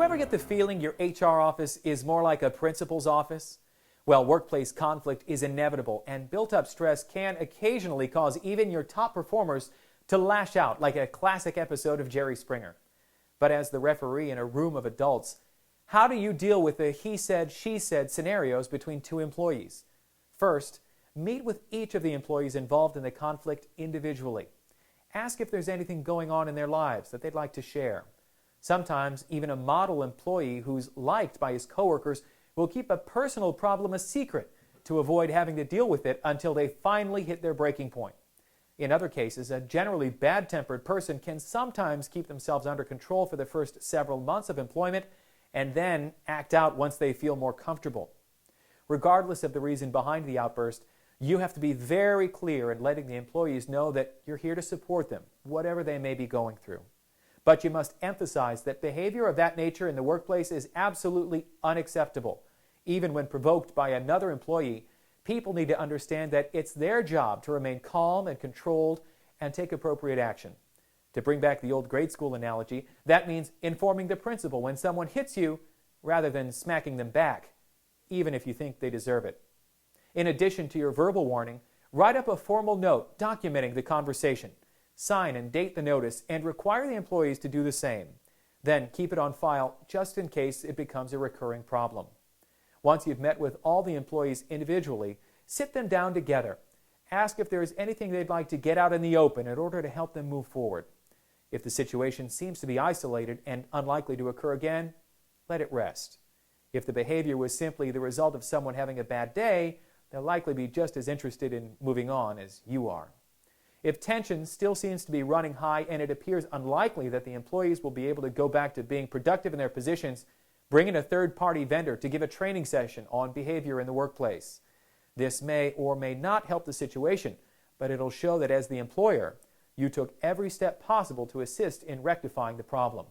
ever get the feeling your HR office is more like a principal's office? Well, workplace conflict is inevitable, and built-up stress can occasionally cause even your top performers to lash out, like a classic episode of Jerry Springer. But as the referee in a room of adults, how do you deal with the he said, she said scenarios between two employees? First, meet with each of the employees involved in the conflict individually. Ask if there's anything going on in their lives that they'd like to share. Sometimes even a model employee who's liked by his coworkers will keep a personal problem a secret to avoid having to deal with it until they finally hit their breaking point. In other cases, a generally bad-tempered person can sometimes keep themselves under control for the first several months of employment and then act out once they feel more comfortable. Regardless of the reason behind the outburst, you have to be very clear in letting the employees know that you're here to support them, whatever they may be going through. But you must emphasize that behavior of that nature in the workplace is absolutely unacceptable. Even when provoked by another employee, people need to understand that it's their job to remain calm and controlled and take appropriate action. To bring back the old grade school analogy, that means informing the principal when someone hits you rather than smacking them back, even if you think they deserve it. In addition to your verbal warning, write up a formal note documenting the conversation. Sign and date the notice and require the employees to do the same. Then keep it on file just in case it becomes a recurring problem. Once you've met with all the employees individually, sit them down together. Ask if there is anything they'd like to get out in the open in order to help them move forward. If the situation seems to be isolated and unlikely to occur again, let it rest. If the behavior was simply the result of someone having a bad day, they'll likely be just as interested in moving on as you are. If tension still seems to be running high and it appears unlikely that the employees will be able to go back to being productive in their positions, bring in a third-party vendor to give a training session on behavior in the workplace. This may or may not help the situation, but it'll show that as the employer, you took every step possible to assist in rectifying the problem.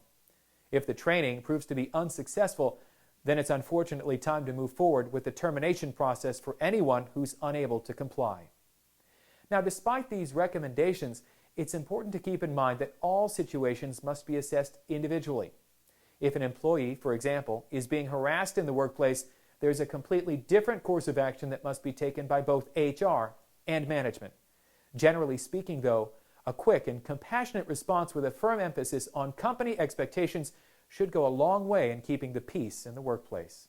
If the training proves to be unsuccessful, then it's unfortunately time to move forward with the termination process for anyone who's unable to comply. Now, despite these recommendations, it's important to keep in mind that all situations must be assessed individually. If an employee, for example, is being harassed in the workplace, there's a completely different course of action that must be taken by both HR and management. Generally speaking, though, a quick and compassionate response with a firm emphasis on company expectations should go a long way in keeping the peace in the workplace.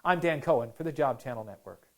I'm Dan Cohen for the Job Channel Network.